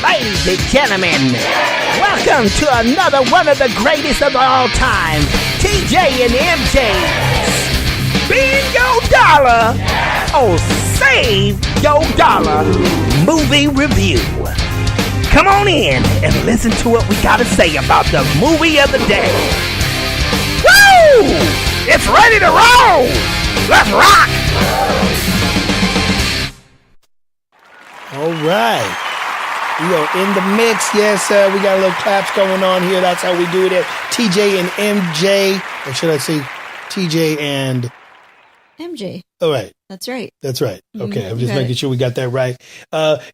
Ladies and gentlemen, welcome to another one of the greatest of all time, TJ and MJ. Spin your dollar or save your dollar movie review. Come on in and listen to what we gotta say about the movie of the day. Woo! It's ready to roll! Let's rock! All right. We are in the mix. Yes, we got a little claps going on here. That's how we do it at TJ and MJ. Or should I say TJ and MJ? All right. That's right. That's right. Okay, I'm just making sure we got that right.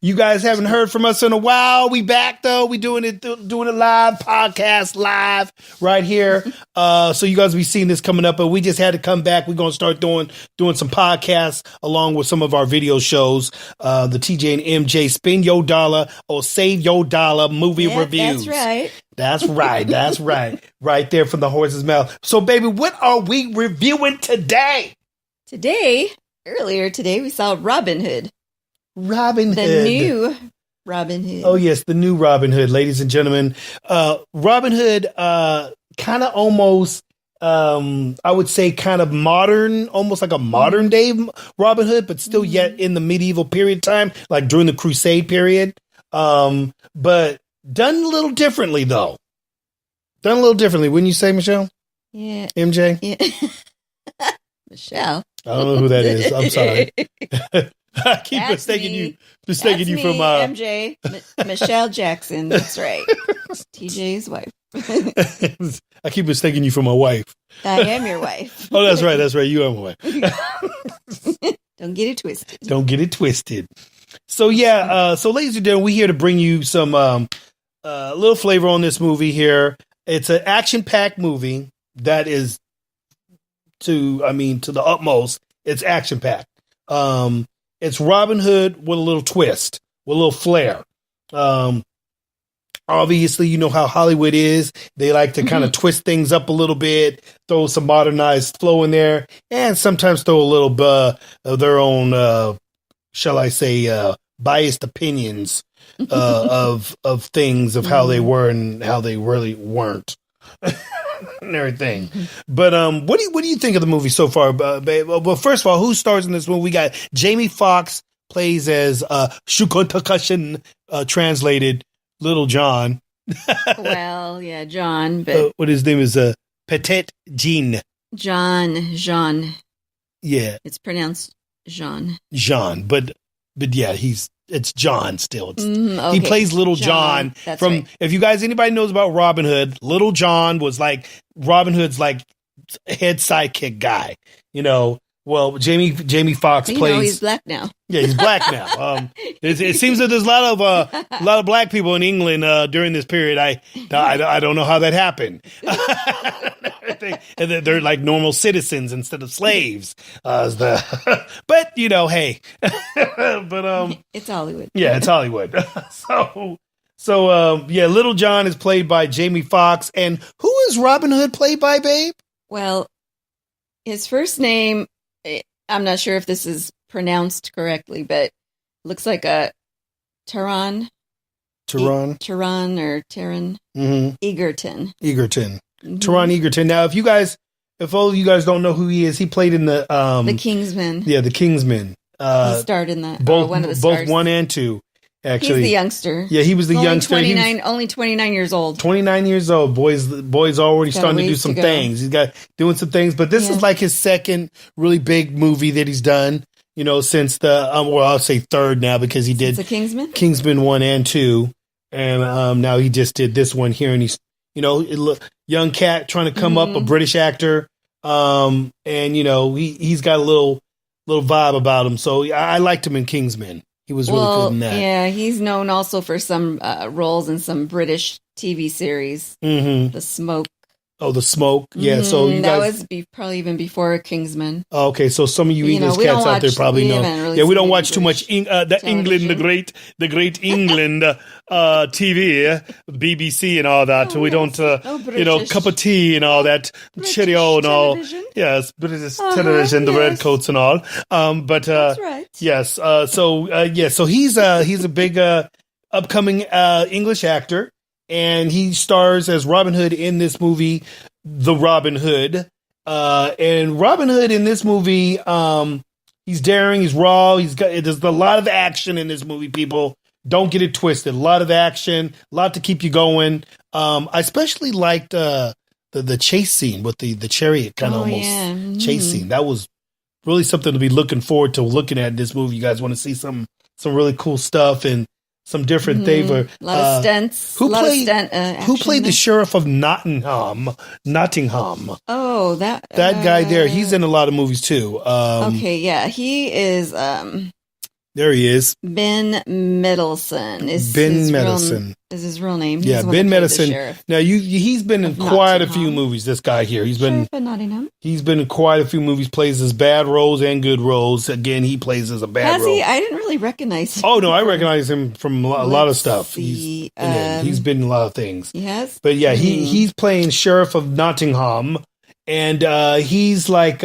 You guys haven't heard from us in a while. We back though. We doing it live, podcast live right here. So you guys will be seeing this coming up, but we just had to come back. We're gonna start doing some podcasts along with some of our video shows. The TJ and MJ Spin Your Dollar or Save Your Dollar movie reviews. That's right. That's right. That's right. Right there from the horse's mouth. So baby, what are we reviewing today? Earlier today, we saw Robin Hood. The new Robin Hood. Oh, yes, the new Robin Hood, ladies and gentlemen. Robin Hood, kind of almost, I would say kind of modern, almost like a modern day Robin Hood, but still yet in the medieval period time, like during the Crusade period. But done a little differently, though. Done a little differently, wouldn't you say, Michelle? Yeah. MJ? Yeah. Michelle. I don't know who that is. I'm sorry. I keep mistaking you from MJ, Michelle Jackson. That's right. TJ's wife. I keep mistaking you for my wife. I am your wife. Oh, that's right. That's right. You are my wife. Don't get it twisted. Don't get it twisted. So yeah. So ladies and gentlemen, we're here to bring you some little flavor on this movie here. It's an action-packed movie that is to the utmost. It's action-packed. It's Robin Hood with a little twist, with a little flair. Obviously, you know how Hollywood is. They like to kind of twist things up a little bit, throw some modernized flow in there, and sometimes throw a little of their own, shall I say, biased opinions of things, of how they were and how they really weren't. And everything. But what do you think of the movie so far, babe? Well, first of all, who stars in this movie? We got Jamie Foxx plays as Shukotakashin, translated Little John. Well, yeah, John, but what his name is Petit Jean. Jean. Yeah, it's pronounced Jean. Jean, but yeah, it's John still. Okay. He plays Little John from, right. If you guys, anybody knows about Robin Hood, Little John was like Robin Hood's like head sidekick guy, you know. Well, Jamie Foxx plays. He's black now. Yeah, he's black now. It seems that there's a lot of black people in England during this period. I don't know how that happened. And they're like normal citizens instead of slaves. But you know, hey, but it's Hollywood. Yeah, it's Hollywood. So yeah, Little John is played by Jamie Foxx, and who is Robin Hood played by, babe? Well, his first name, I'm not sure if this is pronounced correctly, but looks like a Taran or Taran Egerton. Taran Egerton. Now, if all of you guys don't know who he is, he played in the Kingsman. Yeah, the Kingsman. He starred in that. Both one of the stars. 1 and 2. Actually, he's the youngster. Yeah, he was the youngster. Only 29 years old. 29 years old. Boy's already starting to do some things. He's doing some things, but this is like his second really big movie that he's done. You know, since the I'll say third now, because he did the Kingsman 1 and 2, and now he just did this one here, and he's, you know, young cat trying to come up, a British actor, and you know he's got a little vibe about him. So I liked him in Kingsman. He was really good in that. Yeah, he's known also for some roles in some British TV series. The Smoke. Oh, The Smoke. Yeah, so you that guys... was probably even before Kingsman. Oh, okay, so some of you English cats out there probably know. Really we don't watch too much the England, the great England TV, BBC and all that. We don't, you know, cup of tea and all that, Cheerio and all. Yes, British television, the red coats and all. But that's right. Yes. So he's a big upcoming English actor, and he stars as Robin Hood in this movie, The Robin Hood. And Robin Hood in this movie, he's daring, he's raw, there's a lot of action in this movie, people. Don't get it twisted. A lot of action, a lot to keep you going. I especially liked the chase scene with the chariot kind of chase scene. That was really something to be looking forward to looking at in this movie. You guys want to see some really cool stuff and some different things. A lot of stunts. Who played the sheriff of Nottingham? Oh, that guy there. He's in a lot of movies too. Okay, yeah, he is. There he is. Ben Mendelsohn is his real name. He's Ben Mendelsohn. Now he's been in quite a few movies. This guy here, he's been in quite a few movies. Plays as bad roles and good roles. Again, he plays as a bad role. I didn't really recognize him. Oh no, I recognize him from a lot of stuff. He's been in a lot of things. Yes, but yeah, he's playing Sheriff of Nottingham, and he's like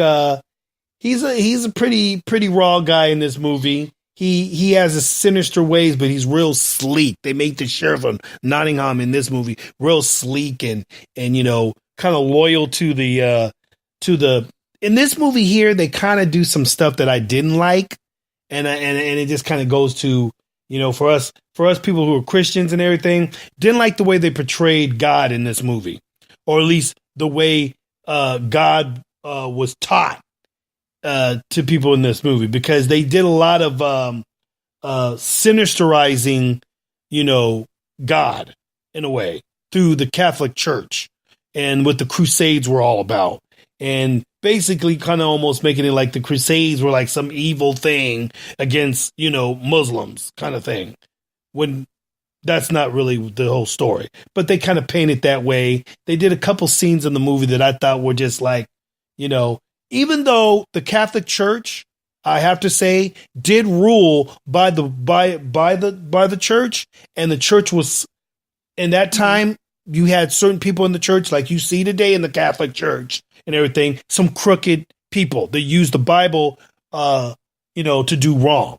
he's a pretty raw guy in this movie. He has a sinister ways, but he's real sleek. They make the sheriff of Nottingham in this movie real sleek and kind of loyal to the in this movie here. They kind of do some stuff that I didn't like, and it just kind of goes to for us people who are Christians and everything, didn't like the way they portrayed God in this movie, or at least the way God was taught to people in this movie, because they did a lot of sinisterizing, God in a way through the Catholic Church and what the Crusades were all about, and basically kind of almost making it like the Crusades were like some evil thing against Muslims kind of thing, when that's not really the whole story. But they kind of paint it that way. They did a couple scenes in the movie that I thought were just like, even though the Catholic Church, I have to say, did rule by the church, and the church was, in that time, you had certain people in the church, like you see today in the Catholic Church and everything, some crooked people that use the Bible, to do wrong,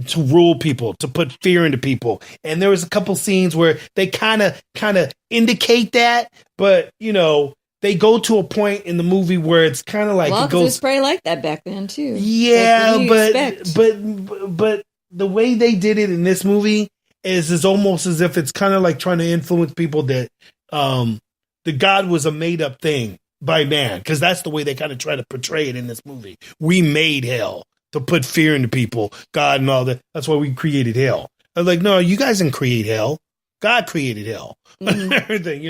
to rule people, to put fear into people. And there was a couple scenes where they kind of indicate that, but they go to a point in the movie where it's kind of like it was probably like that back then too. Yeah, but the way they did it in this movie is almost as if it's kind of like trying to influence people that the God was a made up thing by man, because that's the way they kind of try to portray it in this movie. We made hell to put fear into people, God and all that. That's why we created hell. I was like, no, you guys didn't create hell. God created hell. Everything,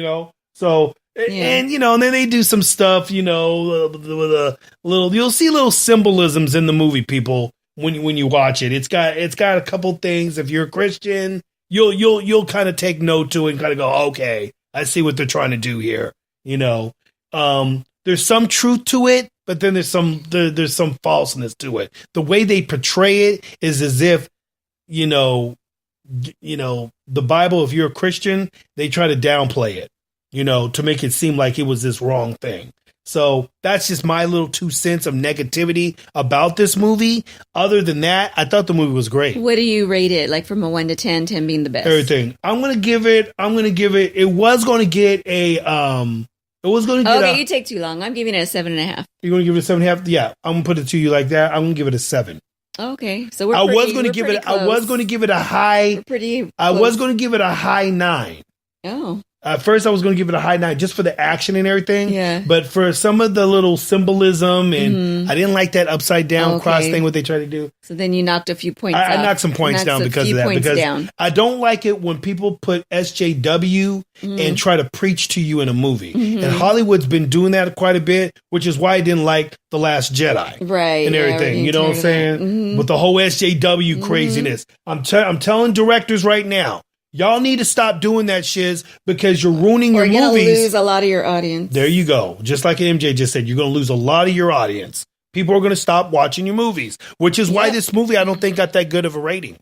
So. Yeah. And and then they do some stuff, with a little. You'll see little symbolisms in the movie, people, when you watch it. It's got a couple things. If you're a Christian, you'll kind of take note to it and kind of go, okay, I see what they're trying to do here. There's some truth to it, but then there's some falseness to it. The way they portray it is as if the Bible. If you're a Christian, they try to downplay it. To make it seem like it was this wrong thing. So that's just my little 2 cents of negativity about this movie. Other than that, I thought the movie was great. What do you rate it? Like from a 1 to 10, 10 being the best? Everything. I'm going to give it, it was going to get okay, you take too long. I'm giving it a 7.5. You're going to give it a 7.5? Yeah, I'm going to put it to you like that. I'm going to give it a 7. Okay, so I was going to give it a high. I was going to give it a high 9. Oh. At first, I was going to give it a high 9 just for the action and everything. Yeah. But for some of the little symbolism, and I didn't like that upside down cross thing, what they tried to do. So then you knocked a few points I knocked some points down because of that. Because I don't like it when people put SJW and try to preach to you in a movie. And Hollywood's been doing that quite a bit, which is why I didn't like The Last Jedi. Right. And everything. You know what I'm saying? With the whole SJW craziness. I'm telling directors right now, y'all need to stop doing that shiz, because you're ruining your movies. You're going to lose a lot of your audience. There you go. Just like MJ just said, you're going to lose a lot of your audience. People are going to stop watching your movies, which is why this movie, I don't think, got that good of a rating.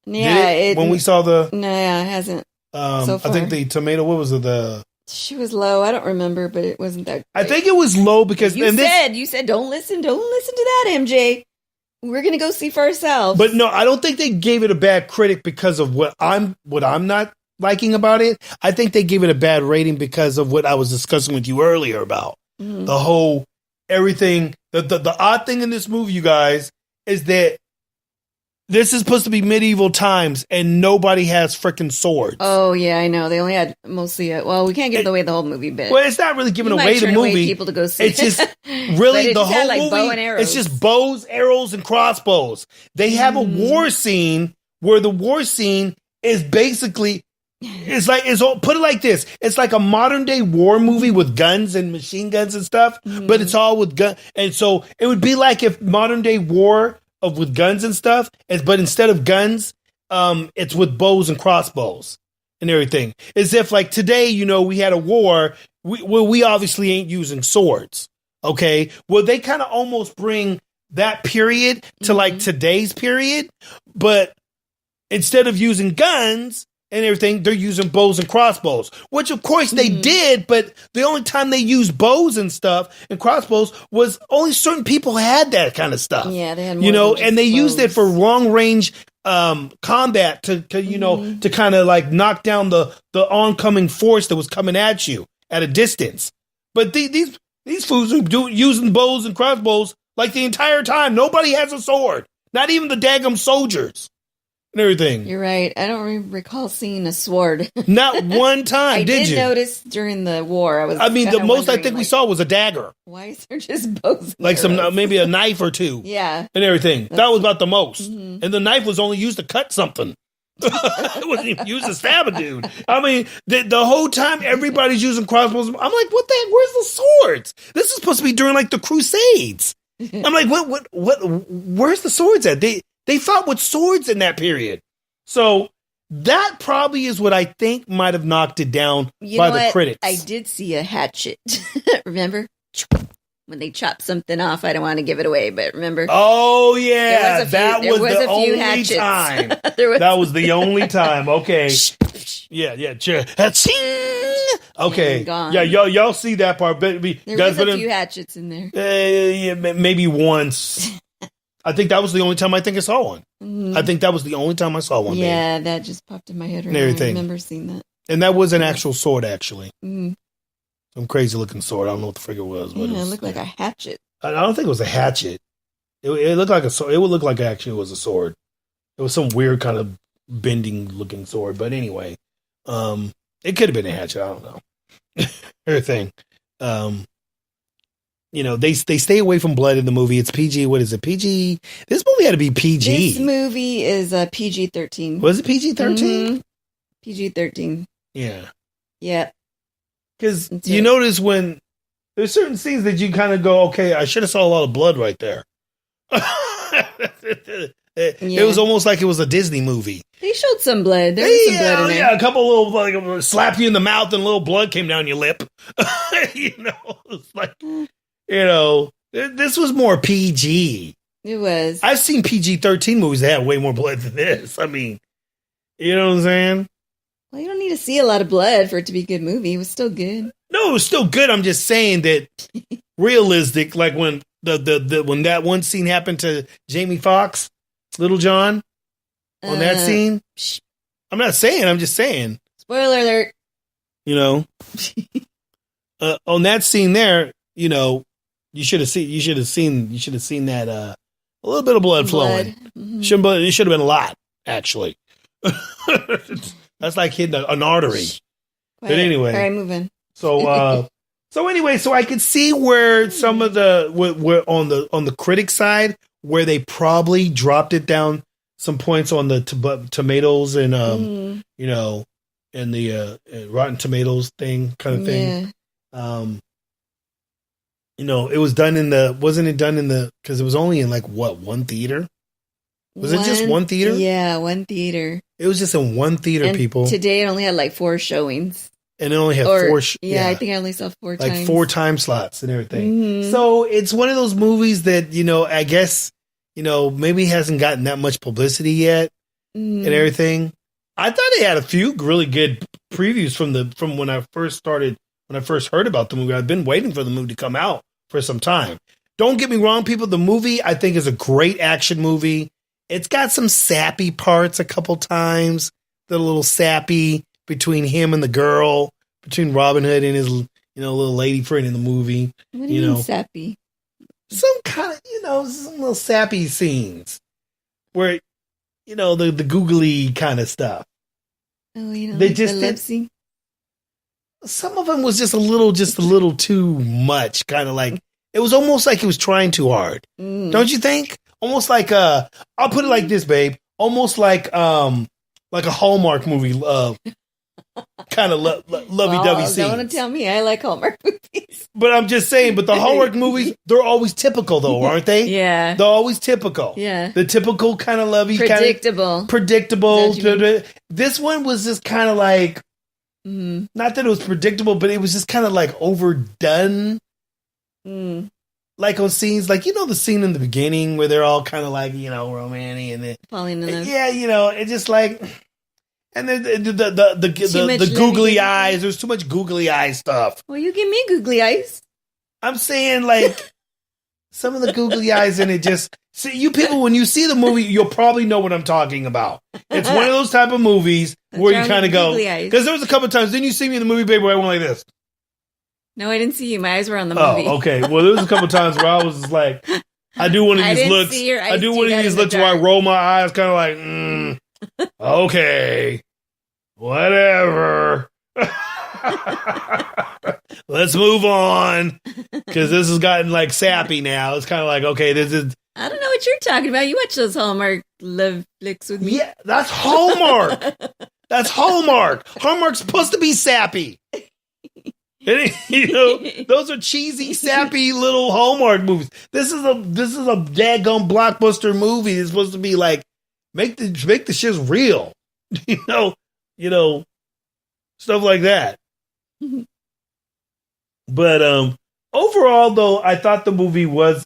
Yeah. When we saw it hasn't. So far. I think the tomato, what was it? She was low. I don't remember, but it wasn't that great. I think it was low because... You said, don't listen to that, MJ. We're gonna go see for ourselves. But no, I don't think they gave it a bad critic because of what I'm not liking about it. I think they gave it a bad rating because of what I was discussing with you earlier about the whole everything. The odd thing in this movie, you guys, is that this is supposed to be medieval times and nobody has freaking swords. Oh, yeah, I know. They only had mostly, we can't give away the whole movie bit. Well, it's not really giving away the movie. People to go see. It's just really the whole like movie. Bow and arrows. It's just bows, arrows, and crossbows. They have a war scene where the war scene is basically, put it like this. It's like a modern day war movie with guns and machine guns and stuff, but it's all with guns. And so it would be like if modern day war with guns and stuff, but instead of guns, it's with bows and crossbows and everything. As if like today, we had a war. We obviously ain't using swords. Okay. Well, they kind of almost bring that period to like today's period, but instead of using guns and everything, they're using bows and crossbows, which of course they did, but the only time they used bows and stuff and crossbows was only certain people had that kind of stuff. Yeah, they had more and they used it for long range combat to kind of like knock down the oncoming force that was coming at you at a distance. But these fools are using bows and crossbows like the entire time. Nobody has a sword, not even the daggum soldiers. And everything. You're right. I don't recall seeing a sword. Not one time, did you? I did notice during the war. The most I think we saw was a dagger. Why is there just bows? Like maybe a knife or two. Yeah. And everything. That was about the most. And the knife was only used to cut something. It wasn't even used to stab a dude. I mean, the whole time everybody's using crossbows. I'm like, what the heck? Where's the swords? This is supposed to be during like the Crusades. I'm like, what? Where's the swords at? They fought with swords in that period. So that probably is what I think might have knocked it down by the critics. I did see a hatchet. Remember? When they chopped something off. I don't want to give it away, but remember? Oh, yeah. That was the only hatchets. time. That was the only time. Okay. Yeah. Okay. Yeah, y'all see that part. But there was a few hatchets in there. Yeah, maybe once. I think that was the only time I saw one. I think that was the only time I saw one. Yeah, that just popped in my head right now. I remember seeing that. And that was an actual sword, actually. Some crazy looking sword. I don't know what the frig it was. But it looked like a hatchet. I don't think it was a hatchet. It looked like a sword. It would look like actually it was a sword. It was some weird kind of bending looking sword. But anyway, it could have been a hatchet. I don't know. Everything. They stay away from blood in the movie. It's PG. What is it? PG. This movie had to be PG. This movie is PG-13. Was it PG-13? PG-13. Yeah. Yeah. Because you notice when there's certain scenes that you kind of go, okay, I should have saw a lot of blood right there. It was almost like it was a Disney movie. They showed some blood. There was some blood in there. Yeah, a couple little, like, slap you in the mouth and a little blood came down your lip. It's like, this was more PG. It was. I've seen PG-13 movies that have way more blood than this. I mean, you know what I'm saying? Well, you don't need to see a lot of blood for it to be a good movie. It was still good. No, it was still good. I'm just saying that realistic, like when when that one scene happened to Jamie Foxx, Little John, on that scene. I'm not saying. I'm just saying. Spoiler alert. On that scene there, you should have seen that a little bit of blood flowing. It should have been a lot, actually. That's like hitting an artery. But anyway, all right, moving. So I could see where some of where on the critic side where they probably dropped it down some points on the tomatoes and and the Rotten Tomatoes thing kind of thing. Yeah. It was done wasn't it done in because it was only in like one theater? Was it just one theater? Yeah, one theater. It was just in one theater, and people. Today it only had like 4 showings. And it only had 4. I think I only saw 4 times. Like 4 time slots and everything. So it's one of those movies that, I guess, maybe hasn't gotten that much publicity yet and everything. I thought it had a few really good previews from when I first heard about the movie. I've been waiting for the movie to come out for some time. don't get me wrong, people. The movie, I think, is a great action movie. It's got some sappy parts a couple times. They're a little sappy between him and the girl, between Robin Hood and his, little lady friend in the movie. What do you mean sappy? Some kind of, some little sappy scenes where, the googly kind of stuff. Oh, they just the love scene? Some of them was just a little too much. Kind of like, it was almost like he was trying too hard. Don't you think? Almost like, I'll put it like this, babe. Almost like a Hallmark movie, kind of lovey-dovey scenes. Don't want to tell me I like Hallmark movies. But I'm just saying, but the Hallmark movies, they're always typical though, aren't they? Yeah. They're always typical. Yeah. The typical kind of lovey, predictable. Predictable. This one was just kind of like, not that it was predictable, but it was just kind of like overdone. Like on scenes, like, the scene in the beginning where they're all kind of like, romantic and then falling in love. Yeah, it's just like, and then the googly eyes. There's too much googly eye stuff. Well, you give me googly eyes. I'm saying, like, some of the googly eyes in it just, see, you people, when you see the movie, you'll probably know what I'm talking about. It's one of those type of movies where you kind of go, because there was a couple of times, didn't you see me in the movie, baby, where I went like this? No, I didn't see you. My eyes were on the movie. Oh, okay. Well, there was a couple of times where I was just like, I do one of these looks. I do one of these looks where I roll my eyes, kind of like, okay, whatever. Let's move on, because this has gotten like sappy now. It's kind of like, okay, this is. I don't know what you're talking about. You watch those Hallmark love flicks with me. Yeah, that's Hallmark. That's Hallmark. Hallmark's supposed to be sappy. Those are cheesy, sappy little Hallmark movies. This is a daggone blockbuster movie. It's supposed to be like make the shits real, stuff like that. But overall, though, I thought the movie was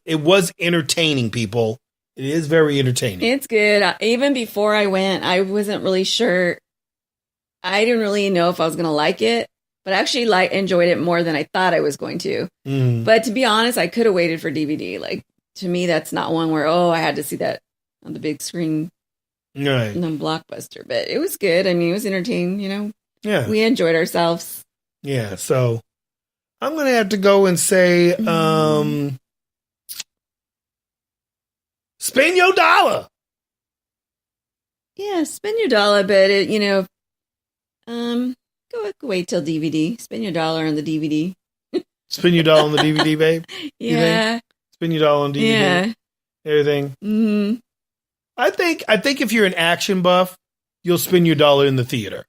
entertaining. People, it is very entertaining. It's good. Even before I went, I wasn't really sure. I didn't really know if I was going to like it. But I actually enjoyed it more than I thought I was going to. But to be honest, I could have waited for DVD. Like, to me, that's not one where, I had to see that on the big screen. Right. No blockbuster. But it was good. I mean, it was entertaining, Yeah. We enjoyed ourselves. Yeah. So I'm going to have to go and say, spend your dollar. Yeah, spend your dollar. But, Go wait till DVD. Spend your dollar on the DVD. Spend your dollar on the DVD, babe? Yeah. Spend your dollar on DVD. Yeah. Everything. Mm-hmm. I think if you're an action buff, you'll spend your dollar in the theater.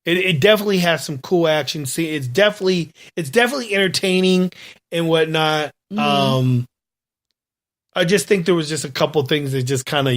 It definitely has some cool action scenes. It's definitely entertaining and whatnot. I just think there was just a couple things that just kind of,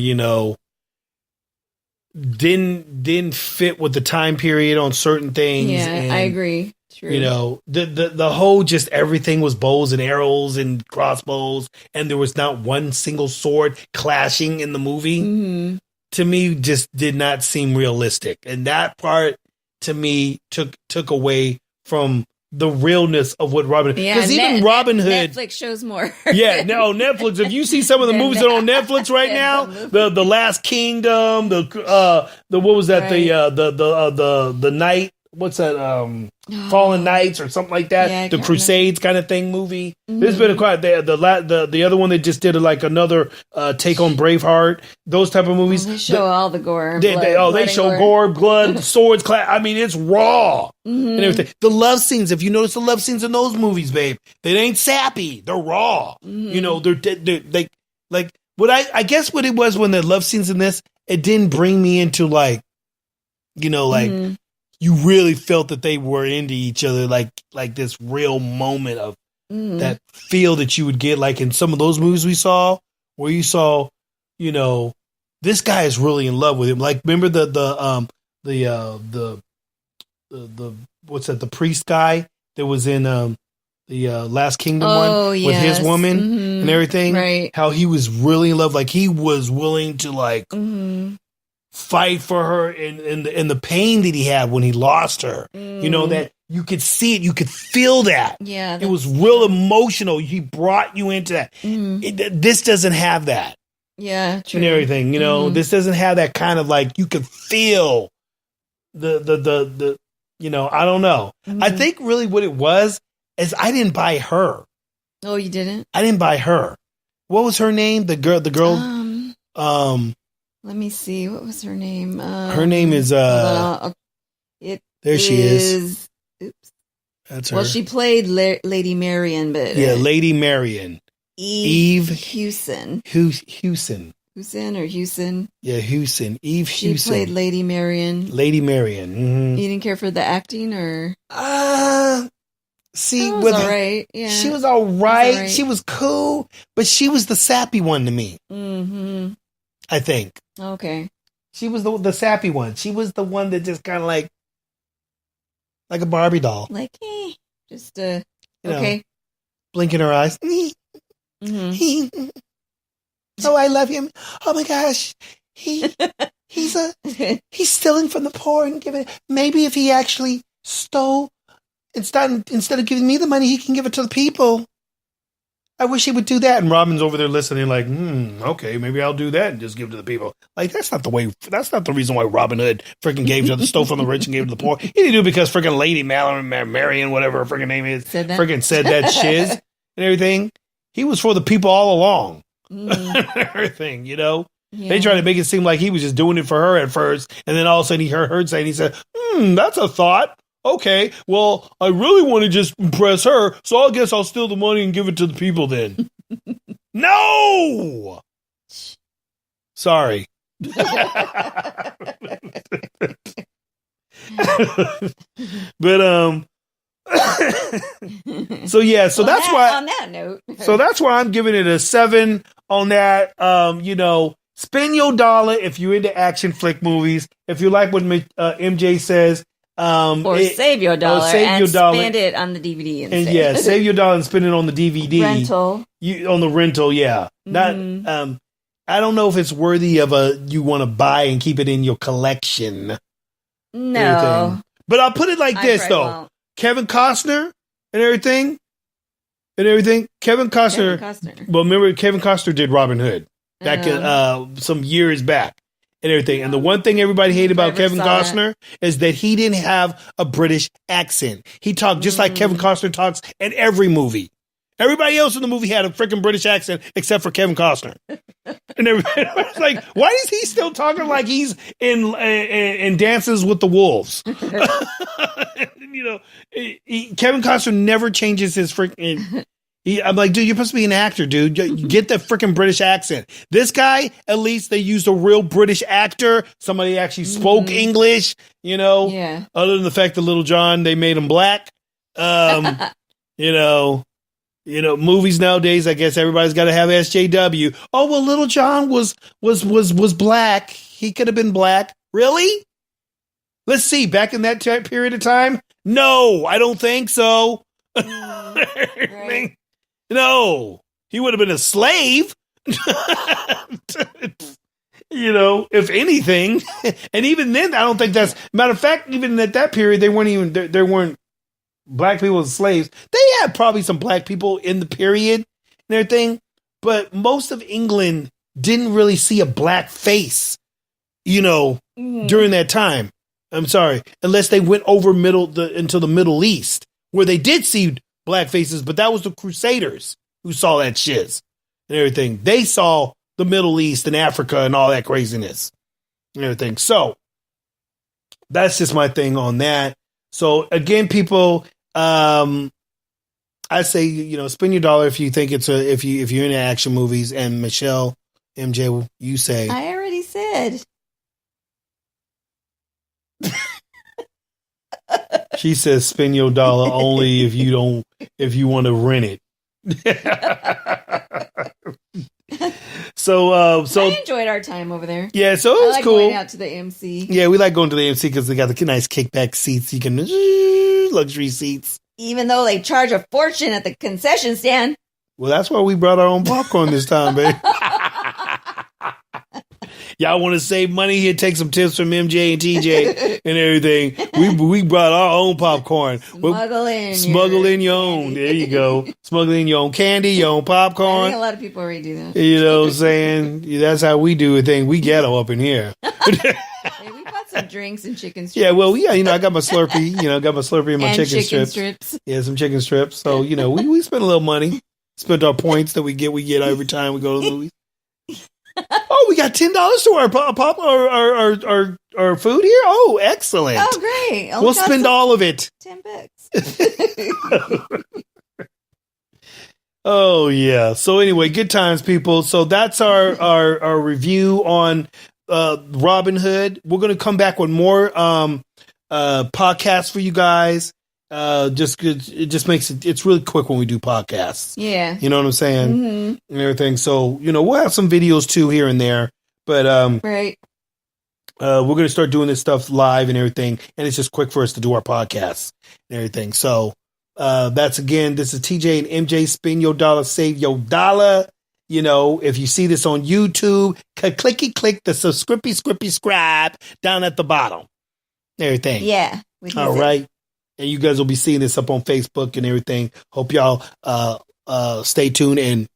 didn't fit with the time period on certain things. Yeah, and, I agree. True. The whole just everything was bows and arrows and crossbows, and there was not one single sword clashing in the movie. To me, just did not seem realistic, and that part to me took away from the realness of what Robin Hood. Because even Robin Hood, Netflix shows more. Netflix. If you see some of the movies that are on Netflix right now, the Last Kingdom, the what was that? Right. The night. What's that? Fallen Knights or something like that. Yeah, the Crusades kind of thing movie. There's been quite the other one they just did like another take on Braveheart. Those type of movies. They show all the gore. They show gore, blood, swords. I mean, it's raw and everything. The love scenes. If you notice the love scenes in those movies, babe, they ain't sappy. They're raw. They're like what I guess what it was when the love scenes in this. It didn't bring me into like. You really felt that they were into each other, like this real moment of that feel that you would get like in some of those movies we saw, where you saw, this guy is really in love with him. Like, remember the what's that? The priest guy that was in the Last Kingdom one with his woman and everything. Right? How he was really in love, like he was willing to like. Fight for her and the pain that he had when he lost her. That You could see it. You could feel that. Yeah. It was real emotional. He brought you into that. This doesn't have that. Yeah, true. And everything, this doesn't have that kind of like, you could feel the I don't know. I think really what it was is I didn't buy her. Oh, you didn't? I didn't buy her. What was her name? The girl. Let me see. What was her name? Her name is there she is. Oops. That's her. Well, she played Lady Marian, but Lady Marian. Eve Hewson. Hewson. Hewson or Hewson? Yeah, Hewson. Eve Hewson. She played Lady Marian. Lady Marian. Mm-hmm. You didn't care for the acting, or? See, was all right. Yeah, she was all right. She was cool, but she was the sappy one to me. Mm-hmm. I think. Okay. She was the sappy one. She was the one that just kind of like a Barbie doll. Like, just okay. Blinking her eyes. Mm-hmm. Oh, I love him. Oh my gosh, he's stealing from the poor and giving. Maybe if he actually stole instead of giving me the money, he can give it to the people. I wish he would do that. And Robin's over there listening, like, okay, maybe I'll do that and just give it to the people. Like, that's not the way. That's not the reason why Robin Hood freaking stole from the rich and gave it to the poor. He didn't do it because freaking Lady Marian, whatever her freaking name is, said that shiz and everything. He was for the people all along. Everything, Yeah. They tried to make it seem like he was just doing it for her at first, and then all of a sudden he heard her saying, he said, that's a thought. Okay, well, I really want to just impress her, so I guess I'll steal the money and give it to the people then. No! Sorry. But, so that's why on that note. So that's why I'm giving it a 7 on that. Spend your dollar if you're into action flick movies. If you like what MJ says, save your dollar and spend it on the DVD instead. And save your dollar and spend it on the DVD rental. On the rental, yeah. Not I don't know if it's worthy of you want to buy and keep it in your collection. No. But I'll put it like this though. Won't. Kevin Costner and everything. Kevin Costner. Well, remember Kevin Costner did Robin Hood back some years back and everything. And the one thing everybody hated about Kevin Costner is that he didn't have a British accent. He talked just like Kevin Costner talks in every movie. Everybody else in the movie had a freaking British accent except for Kevin Costner. And everybody was like, why is he still talking like he's in Dances with the Wolves? Kevin Costner never changes his freaking... I'm like, dude, you're supposed to be an actor, dude. Get the freaking British accent. This guy, at least they used a real British actor. Somebody actually spoke English, Yeah. Other than the fact that Little John, they made him black. Movies nowadays, I guess everybody's got to have SJW. Oh, well, Little John was black. He could have been black. Really? Let's see. Back in that period of time? No, I don't think so. Right. No, he would have been a slave. If anything. And even then, I don't think that's... Matter of fact, even at that period, there weren't black people as slaves. They had probably some black people in the period and everything, but most of England didn't really see a black face, during that time. I'm sorry, unless they went over into the Middle East, where they did see black faces, but that was the Crusaders who saw that shiz and everything. They saw the Middle East and Africa and all that craziness and everything. So that's just my thing on that. So again, people, I say, spend your dollar if you think if you're into action movies. And Michelle, MJ, you say. I already said. She says spend your dollar only if you want to rent it. So I enjoyed our time over there. Yeah, so it was cool. Going out to the MC. Yeah, we like going to the MC because they got the nice kickback seats. You can luxury seats. Even though they charge a fortune at the concession stand. Well, that's why we brought our own popcorn this time, babe. Y'all want to save money? Here, take some tips from MJ and TJ and everything. We brought our own popcorn. Smuggle in your own. There you go. Smuggle in your own candy, your own popcorn. I think a lot of people already do that. You know what I'm saying? That's how we do a thing. We ghetto up in here. Hey, we bought some drinks and chicken strips. Yeah, well, yeah, I got my Slurpee. Got my Slurpee and my and chicken strips. Yeah, some chicken strips. So, we spend a little money. Spent our points that we get every time we go to the movies. Oh, we got $10 to our food here. Oh, excellent! Oh, great! We'll spend all of it. $10. Oh yeah. So anyway, good times, people. So that's our review on Robin Hood. We're gonna come back with more podcasts for you guys. It just makes it's really quick when we do podcasts. Yeah. You know what I'm saying? Mm-hmm. And everything. So, we'll have some videos too here and there. But right. We're gonna start doing this stuff live and everything. And it's just quick for us to do our podcasts and everything. So this is TJ and MJ. Spin your dollar, save your dollar. If you see this on YouTube, click the subscribe down at the bottom. Everything. Yeah. All right. And you guys will be seeing this up on Facebook and everything. Hope y'all stay tuned and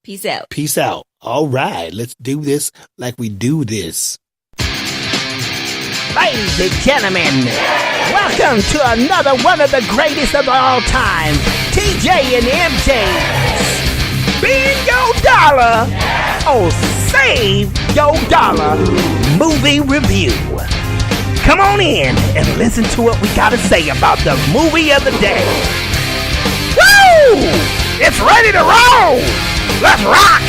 peace out. Peace out. All right. Let's do this like we do this. Ladies and gentlemen, welcome to another one of the greatest of all time. TJ and MJ's Spin Your Dollar or Save Your Dollar movie review. Come on in and listen to what we got to say about the movie of the day. Woo! It's ready to roll! Let's rock!